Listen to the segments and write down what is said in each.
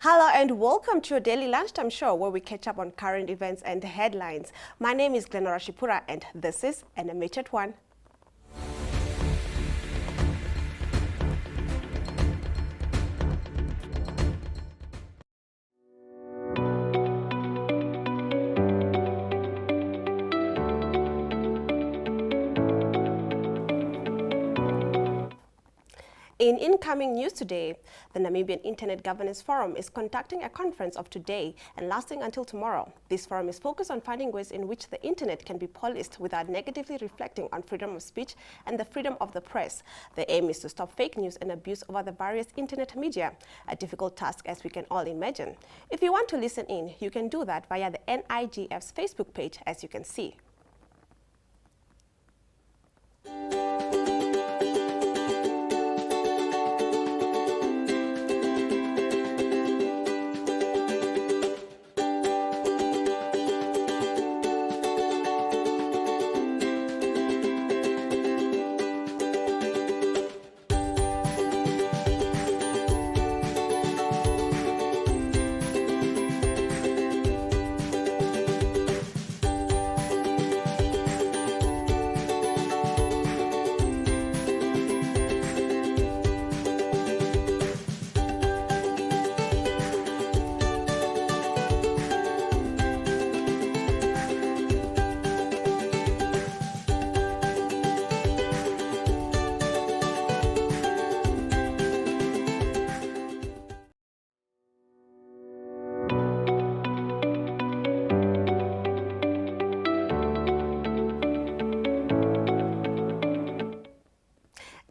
Hello and welcome to your daily lunchtime show where we catch up on current events and headlines. My name is Glenora Shipura and this is NMH at 1. In incoming news today, the Namibian Internet Governance Forum is conducting a conference of today and lasting until tomorrow. This forum is focused on finding ways in which the internet can be policed without negatively reflecting on freedom of speech and the freedom of the press. The aim is to stop fake news and abuse over the various internet media, a difficult task as we can all imagine. If you want to listen in, you can do that via the NIGF's Facebook page, as you can see.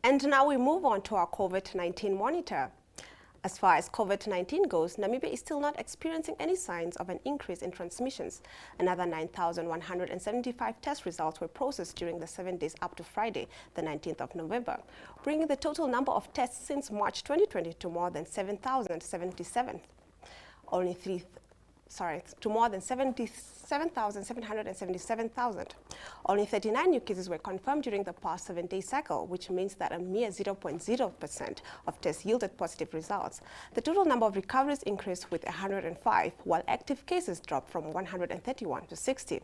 And now we move on to our COVID-19 monitor. As far as COVID-19 goes, Namibia is still not experiencing any signs of an increase in transmissions. Another 9,175 test results were processed during the 7 days up to Friday, the 19th of November, bringing the total number of tests since March 2020 to more than 7,077. To more than 77,777,000. Only 39 new cases were confirmed during the past 7-day cycle, which means that a mere 0.0% of tests yielded positive results. The total number of recoveries increased with 105, while active cases dropped from 131 to 60.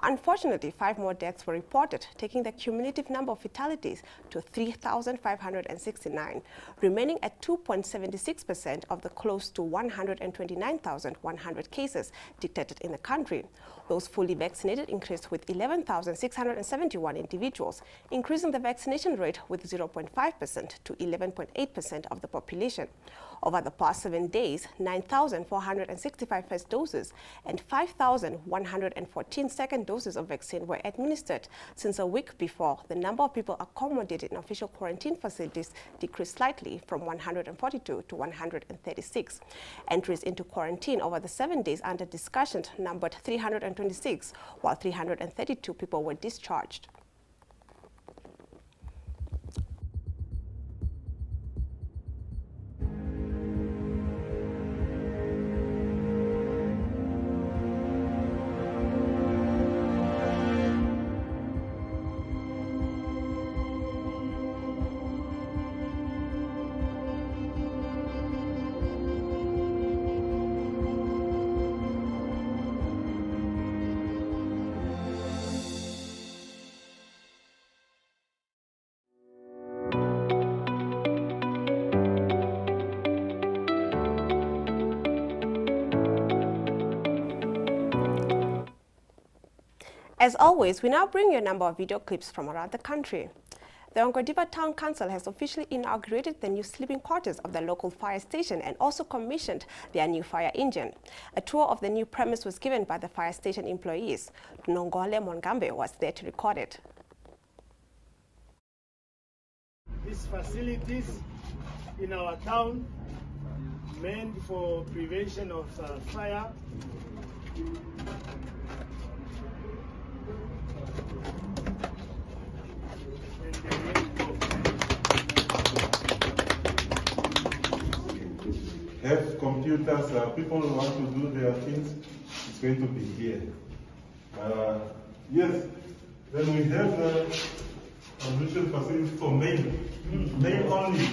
Unfortunately, 5 more deaths were reported, taking the cumulative number of fatalities to 3,569, remaining at 2.76% of the close to 129,100 cases detected in the country. Those fully vaccinated increased with 11,671 individuals, increasing the vaccination rate with 0.5% to 11.8% of the population. Over the past 7 days, 9,465 first doses and 5,114 second doses of vaccine were administered. Since a week before, the number of people accommodated in official quarantine facilities decreased slightly from 142 to 136. Entries into quarantine over the 7 days under discussion numbered 326, while 332 people were discharged. As always, we now bring you a number of video clips from around the country. The Ongwediva Town Council has officially inaugurated the new sleeping quarters of the local fire station and also commissioned their new fire engine. A tour of the new premise was given by the fire station employees. Nongole Mongambe was there to record it. These facilities in our town meant for prevention of fire. Have computers, people who want to do their things, it's going to be here. Yes, then we have admission facilities for male only.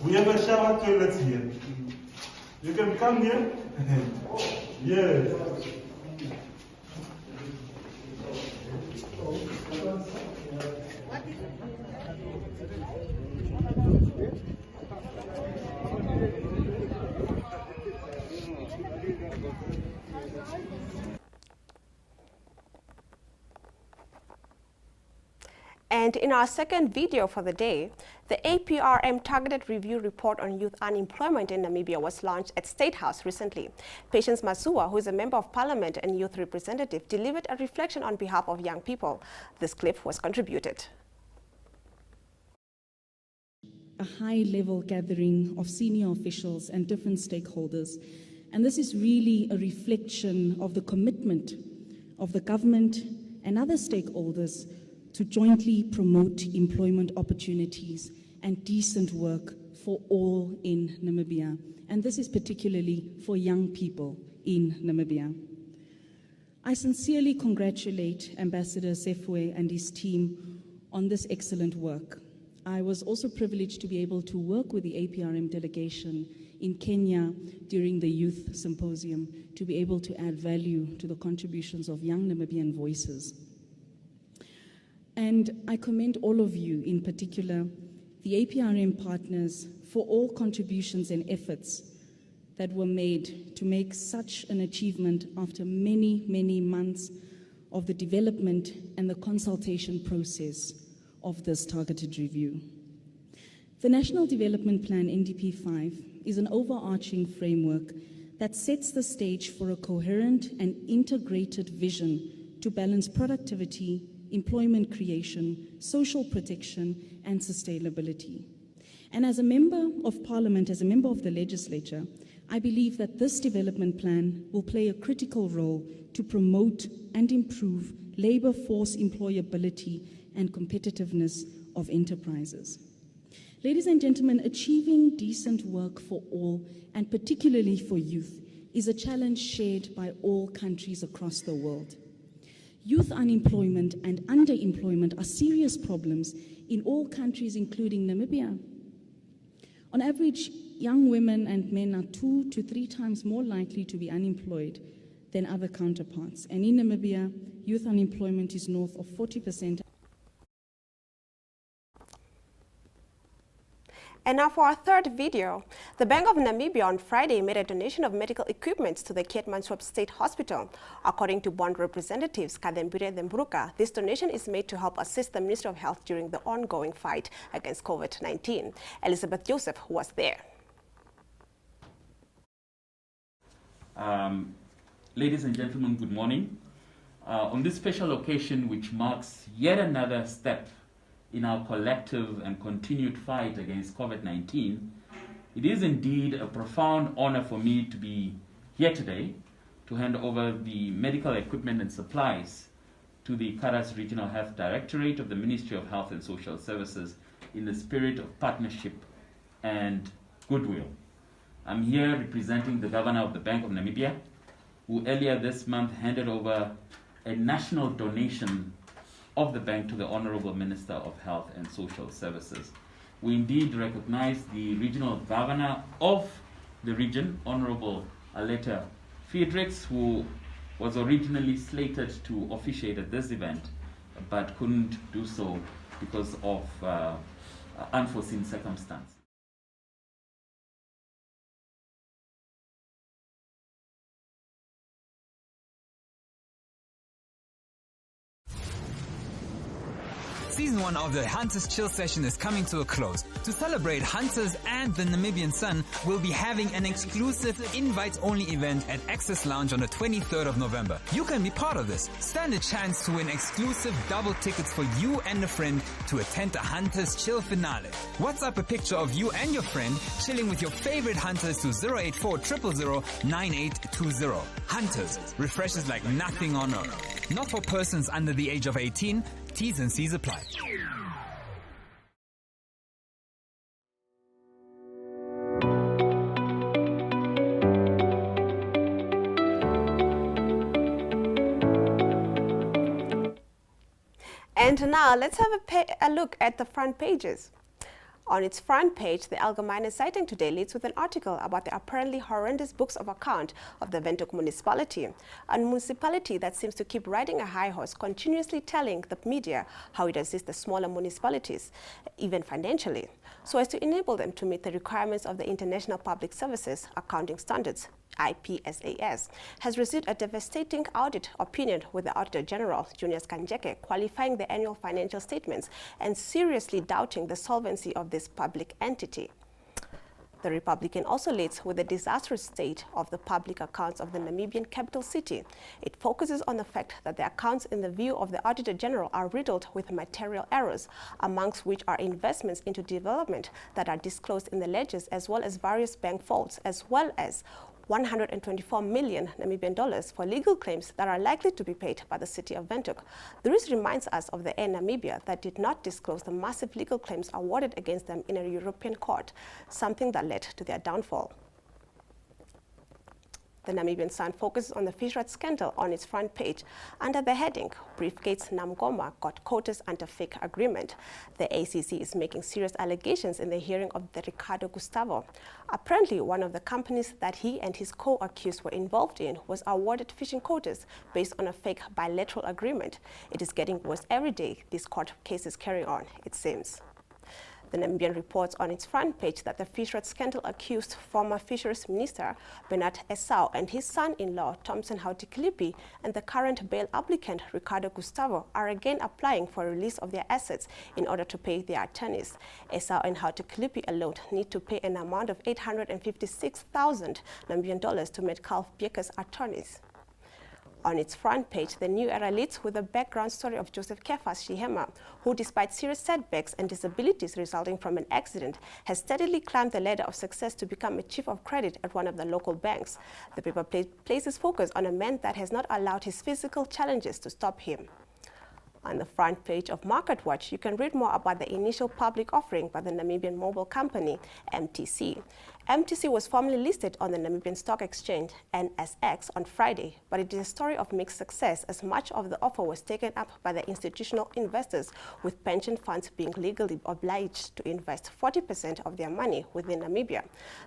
We have a shower toilets here. You can come here. Yes. And in our second video for the day, the APRM Targeted Review Report on Youth Unemployment in Namibia was launched at State House recently. Patience Masua, who is a Member of Parliament and Youth Representative, delivered a reflection on behalf of young people. This clip was contributed. A high-level gathering of senior officials and different stakeholders. And this is really a reflection of the commitment of the government and other stakeholders to jointly promote employment opportunities and decent work for all in Namibia. And this is particularly for young people in Namibia. I sincerely congratulate Ambassador Sefwe and his team on this excellent work. I was also privileged to be able to work with the APRM delegation in Kenya during the Youth Symposium to be able to add value to the contributions of young Namibian voices. And I commend all of you, in particular, the APRM partners, for all contributions and efforts that were made to make such an achievement after many, many months of the development and the consultation process of this targeted review. The National Development Plan, NDP-5, is an overarching framework that sets the stage for a coherent and integrated vision to balance productivity, employment creation, social protection, and sustainability. And as a Member of Parliament, as a member of the legislature, I believe that this development plan will play a critical role to promote and improve labor force employability and competitiveness of enterprises. Ladies and gentlemen, achieving decent work for all, and particularly for youth, is a challenge shared by all countries across the world. Youth unemployment and underemployment are serious problems in all countries, including Namibia. On average, young women and men are 2 to 3 times more likely to be unemployed than other counterparts. And in Namibia, youth unemployment is north of 40%. And now for our third video. The Bank of Namibia on Friday made a donation of medical equipment to the Keetmanshoop State Hospital. According to bond representatives Kadembure Dembruka, this donation is made to help assist the Ministry of Health during the ongoing fight against COVID-19. Elizabeth Joseph was there. Ladies and gentlemen, good morning. On this special occasion, which marks yet another step in our collective and continued fight against COVID-19, it is indeed a profound honor for me to be here today to hand over the medical equipment and supplies to the Karas Regional Health Directorate of the Ministry of Health and Social Services in the spirit of partnership and goodwill. I'm here representing the Governor of the Bank of Namibia, who earlier this month handed over a national donation of the bank to the Honorable Minister of Health and Social Services. We indeed recognize the regional governor of the region, Honorable Aletta Friedrichs, who was originally slated to officiate at this event, but couldn't do so because of unforeseen circumstances. Season 1 of the Hunters Chill Session is coming to a close. To celebrate Hunters and the Namibian Sun, we'll be having an exclusive invite-only event at Access Lounge on the 23rd of November. You can be part of this. Stand a chance to win exclusive double tickets for you and a friend to attend the Hunters Chill Finale. WhatsApp a picture of you and your friend chilling with your favorite Hunters to 084 000 9820. Hunters, refreshes like nothing on earth. Not for persons under the age of 18. T's and C's apply. And now let's have a look at the front pages. On its front page, the Allgemeine Zeitung today leads with an article about the apparently horrendous books of account of the Windhoek municipality, a municipality that seems to keep riding a high horse, continuously telling the media how it assists the smaller municipalities, even financially, so as to enable them to meet the requirements of the International Public Services Accounting Standards, IPSAS, has received a devastating audit opinion with the Auditor General, Junius Kanjeke, qualifying the annual financial statements and seriously doubting the solvency of this public entity. The Republican also leads with the disastrous state of the public accounts of the Namibian capital city. It focuses on the fact that the accounts in the view of the Auditor General are riddled with material errors, amongst which are investments into development that are disclosed in the ledgers, as well as various bank faults, as well as 124 million Namibian dollars for legal claims that are likely to be paid by the city of Windhoek. This reminds us of the Air Namibia that did not disclose the massive legal claims awarded against them in a European court, something that led to their downfall. The Namibian Sun focuses on the fish rat scandal on its front page. Under the heading, Briefcase Namgoma got quotas under fake agreement. The ACC is making serious allegations in the hearing of the Ricardo Gustavo. Apparently, one of the companies that he and his co-accused were involved in was awarded fishing quotas based on a fake bilateral agreement. It is getting worse every day. These court cases carry on, it seems. The Namibian reports on its front page that the fish rat scandal accused former Fisheries Minister Bernard Esau and his son-in-law Thompson Hautikilipi and the current bail applicant Ricardo Gustavo are again applying for a release of their assets in order to pay their attorneys. Esau and Hautikilipi alone need to pay an amount of 856,000 Namibian dollars to Metcalf Beeker's attorneys. On its front page, the New Era leads with the background story of Joseph Kefas Shihema, who, despite serious setbacks and disabilities resulting from an accident, has steadily climbed the ladder of success to become a chief of credit at one of the local banks. The paper places focus on a man that has not allowed his physical challenges to stop him. On the front page of Market Watch, you can read more about the initial public offering by the Namibian mobile company, MTC. MTC was formally listed on the Namibian Stock Exchange, NSX, on Friday, but it is a story of mixed success as much of the offer was taken up by the institutional investors, with pension funds being legally obliged to invest 40% of their money within Namibia.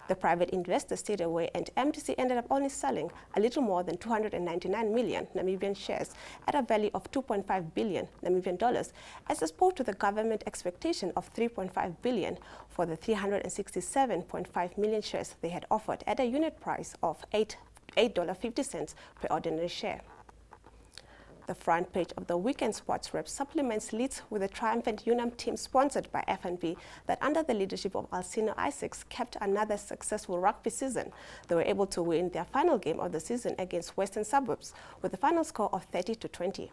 The private investors stayed away, and MTC ended up only selling a little more than 299 million Namibian shares at a value of 2.5 billion Namibian dollars, as opposed to the government expectation of 3.5 billion for the 367.5 million shares they had offered at a unit price of $8.50 per ordinary share. The front page of the Weekend Sports Rep supplements leads with a triumphant UNAM team sponsored by FNB that, under the leadership of Alcino Isaacs, kept another successful rugby season. They were able to win their final game of the season against Western Suburbs with a final score of 30-20.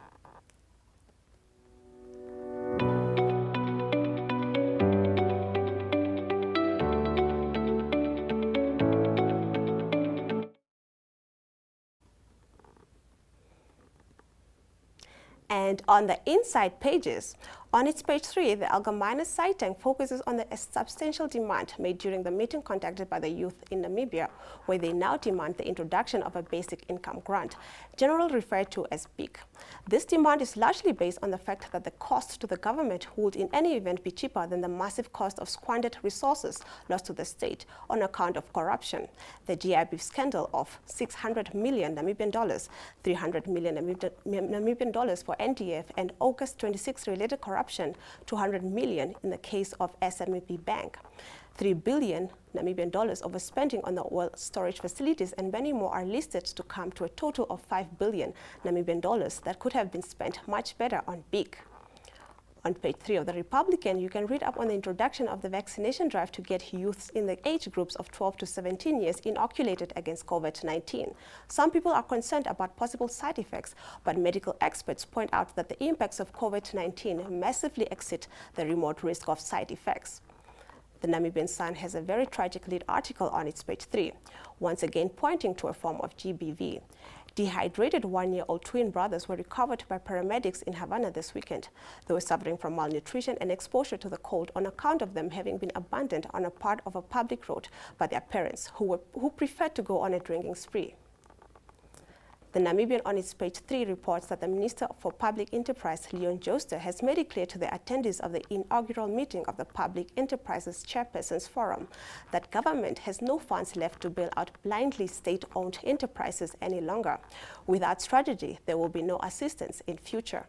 And on the inside pages, on its page 3, the Allgemeine Zeitung focuses on the substantial demand made during the meeting conducted by the youth in Namibia, where they now demand the introduction of a basic income grant, generally referred to as BIC. This demand is largely based on the fact that the cost to the government would in any event be cheaper than the massive cost of squandered resources lost to the state on account of corruption. The GI scandal of 600 million Namibian dollars, 300 million Namibian dollars for NDF, and August 26 related corruption, 200 million in the case of SMEP Bank, 3 billion Namibian dollars overspending on the oil storage facilities, and many more are listed to come to a total of 5 billion Namibian dollars that could have been spent much better on BIC. On page 3 of the Republican, you can read up on the introduction of the vaccination drive to get youths in the age groups of 12 to 17 years inoculated against COVID-19. Some people are concerned about possible side effects, but medical experts point out that the impacts of COVID-19 massively exceed the remote risk of side effects. The Namibian Sun has a very tragic lead article on its page 3, once again pointing to a form of GBV. Dehydrated one-year-old twin brothers were recovered by paramedics in Havana this weekend. They were suffering from malnutrition and exposure to the cold on account of them having been abandoned on a part of a public road by their parents, who preferred to go on a drinking spree. The The Namibian on its page 3 reports that the Minister for Public Enterprise, Leon Jooste, has made it clear to the attendees of the inaugural meeting of the Public Enterprises Chairpersons Forum that government has no funds left to bail out blindly state-owned enterprises any longer. Without strategy, there will be no assistance in future.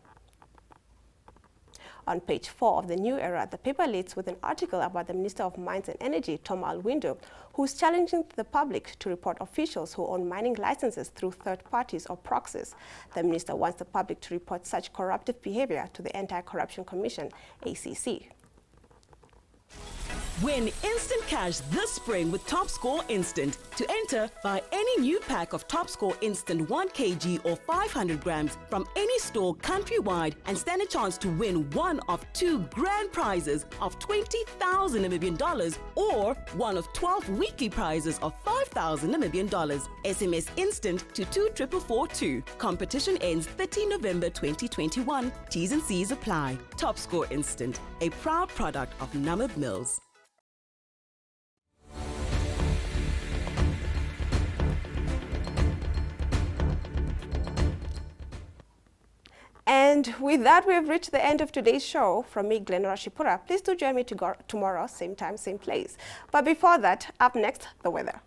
On page 4 of the New Era, the paper leads with an article about the Minister of Mines and Energy, Tom Alwindo, who is challenging the public to report officials who own mining licenses through third parties or proxies. The minister wants the public to report such corruptive behavior to the Anti-Corruption Commission, ACC. Win instant cash this spring with Top Score Instant. To enter, buy any new pack of Top Score Instant 1 kg or 500 grams from any store countrywide and stand a chance to win one of 2 grand prizes of 20,000 Namibian dollars or one of 12 weekly prizes of 5,000 Namibian dollars. SMS Instant to 24442. Competition ends 30 November 2021. T's and C's apply. Top Score Instant, a proud product of Namib Mills. And with that, we have reached the end of today's show. From me, Glenora Shipura. Please do join me tomorrow, same time, same place. But before that, up next, the weather.